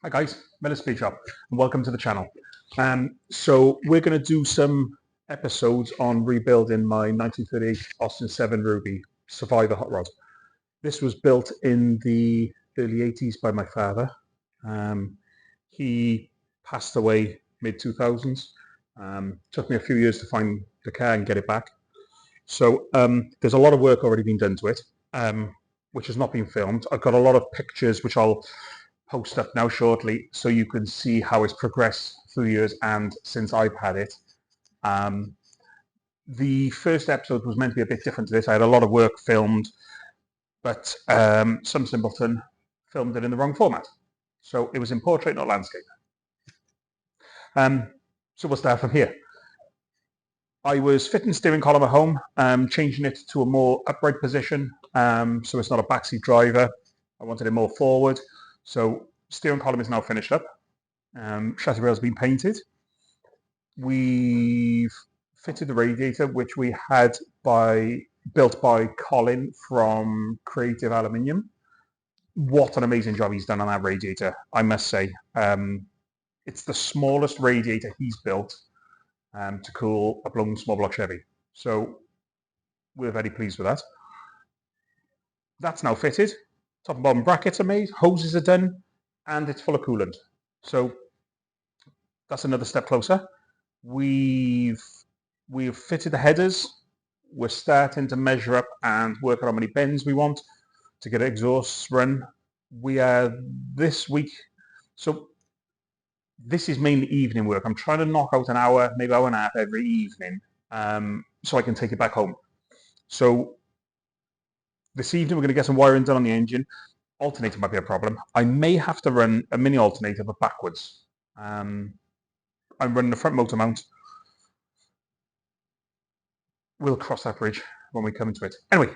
Hi guys, Miller Speed Shop, and welcome to the channel. So we're going to do some episodes on rebuilding my 1938 Austin 7 Ruby Survivor hot rod. This was built in the early 80s by my father. He passed away mid-2000s. Took me a few years to find the car and get it back. So there's a lot of work already been done to it, which has not been filmed. I've got a lot of pictures which I'll post up now shortly so you can see how it's progressed through the years and since I've had it. The first episode was meant to be a bit different to this. I had a lot of work filmed, but some simpleton filmed it in the wrong format. So it was in portrait, not landscape. So we'll start from here. I was fitting steering column at home, changing it to a more upright position, so it's not a backseat driver. I wanted it more forward. So steering column is now finished up. Chassis rail has been painted. We've fitted the radiator, which we had built by Colin from Creative Aluminium. What an amazing job he's done on that radiator, I must say. It's the smallest radiator he's built to cool a blown small block Chevy. So we're very pleased with that. That's now fitted. Top and bottom brackets are made, hoses are done, and it's full of coolant. So that's another step closer. We've fitted the headers. We're starting to measure up and work out how many bends we want to get exhausts run. We are this week, so this is mainly evening work. I'm trying to knock out an hour, maybe hour and a half every evening, so I can take it back home. So this evening we're going to get some wiring done on the engine. Alternator might be a problem. I may have to run a mini alternator but backwards. I'm running the front motor mount. We'll cross that bridge when we come into it. Anyway,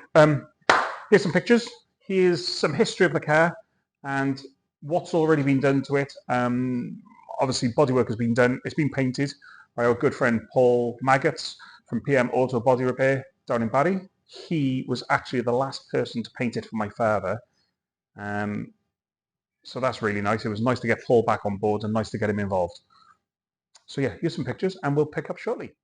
here's some pictures. Here's some history of the car and what's already been done to it. Obviously, bodywork has been done. It's been painted by our good friend Paul Maggots from PM Auto Body Repair down in Barry. He was actually the last person to paint it for my father. So that's really nice. It was nice to get Paul back on board and nice to get him involved. So yeah, here's some pictures and we'll pick up shortly.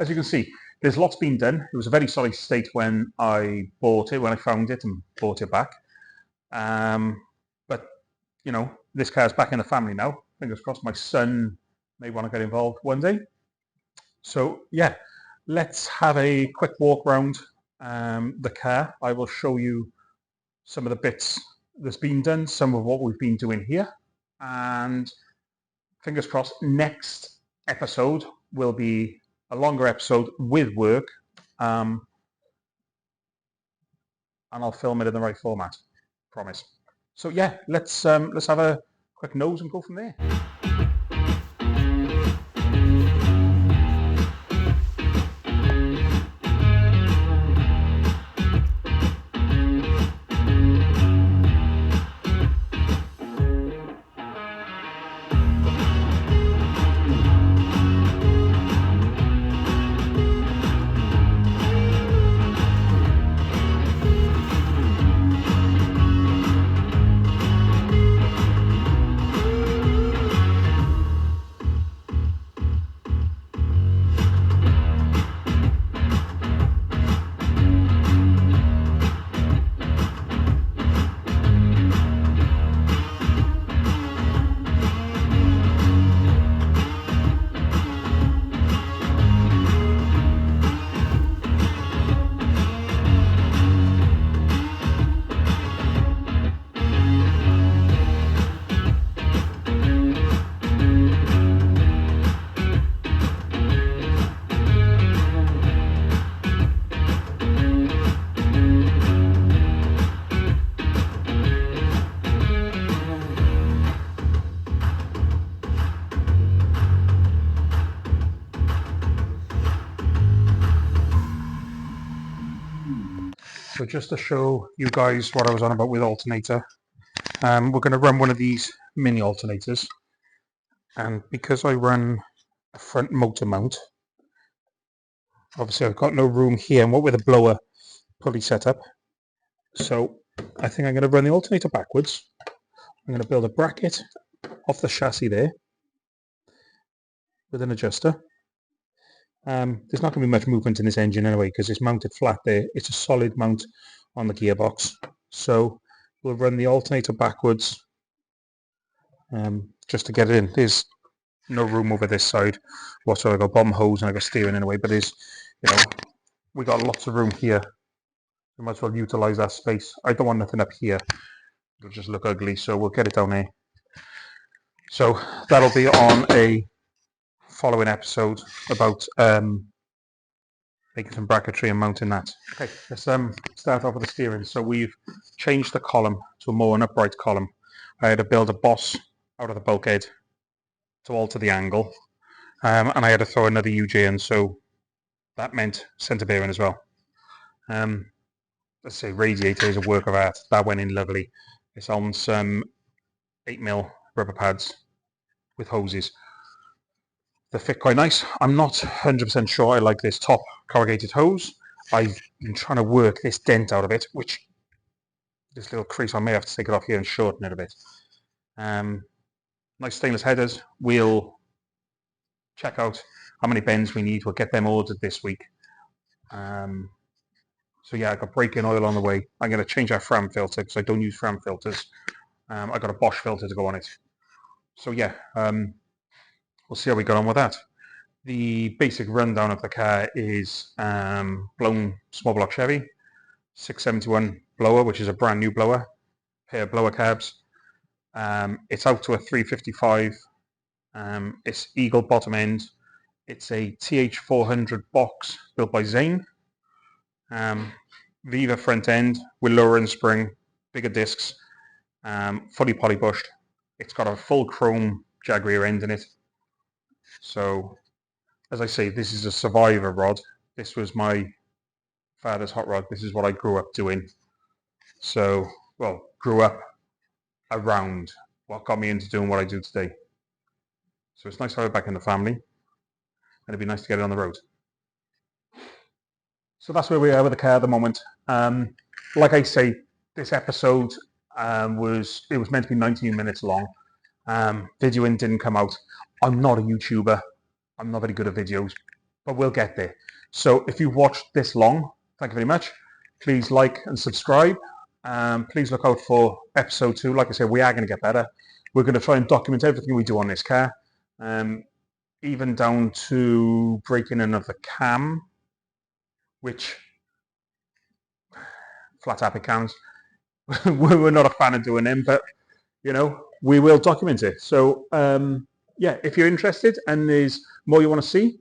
as you can see, there's lots been done. It was a very solid state when I bought it, when I found it and bought it back. But, you know, this car's back in the family now. Fingers crossed my son may want to get involved one day. So, yeah, let's have a quick walk around the car. I will show you some of the bits that's been done, some of what we've been doing here. And fingers crossed, next episode will be a longer episode with work. And I'll film it in the right format, promise. So yeah, let's have a quick nose and go from there. So just to show you guys what I was on about with alternator, we're going to run one of these mini alternators, and because I run a front motor mount, obviously I've got no room here, and what with a blower pulley setup, so I think I'm going to run the alternator backwards. I'm going to build a bracket off the chassis there with an adjuster. There's not going to be much movement in this engine anyway because it's mounted flat there. It's a solid mount on the gearbox. So we'll run the alternator backwards just to get it in. There's no room over this side whatsoever. I've got bottom hose and I've got steering anyway, but there's, you know, we got lots of room here. We might as well utilize that space. I don't want nothing up here. It'll just look ugly, so we'll get it down there. So that'll be on a following episode about making some bracketry and mounting that. Okay, let's start off with the steering. So we've changed the column to a more upright column. I had to build a boss out of the bulkhead to alter the angle, and I had to throw another UJ in, so that meant centre bearing as well. Let's say radiator is a work of art. That went in lovely. It's on some 8mm rubber pads with hoses. They fit quite nice. I'm not 100% sure I like this top corrugated hose. I've been trying to work this dent out of it, which this little crease, I may have to take it off here and shorten it a bit. Nice stainless headers. We'll check out how many bends we need. We'll get them ordered this week. So yeah, I've got brake-in oil on the way. I'm going to change our Fram filter because I don't use Fram filters. I've got a Bosch filter to go on it. So yeah, we'll see how we get on with that. The basic rundown of the car is blown small block Chevy, 671 blower, which is a brand new blower, pair of blower cabs. It's out to a 355. It's Eagle bottom end. It's a TH400 box built by Zane. Viva front end with lower end spring, bigger discs, fully polybushed. It's got a full chrome jag rear end in it. So, as I say, this is a survivor rod. This was my father's hot rod. This is what I grew up doing. So, well, grew up around what got me into doing what I do today. So it's nice to have it back in the family, and it'd be nice to get it on the road. So that's where we are with the car at the moment. Like I say, this episode was meant to be 19 minutes long. Videoing didn't come out. I'm not a YouTuber. I'm not very good at videos. but we'll get there. So if you've watched this long, thank you very much. Please like and subscribe. Please look out for episode 2. Like I said, we are going to get better. We're going to try and document everything we do on this car, even down to breaking another cam, which flat epic cams. We're not a fan of doing them, but you know, we will document it. So yeah, if you're interested and there's more you want to see,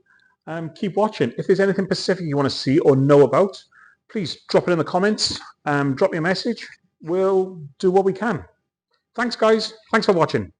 keep watching. If there's anything specific you want to see or know about, please drop it in the comments. Drop me a message. We'll do what we can. Thanks, guys. Thanks for watching.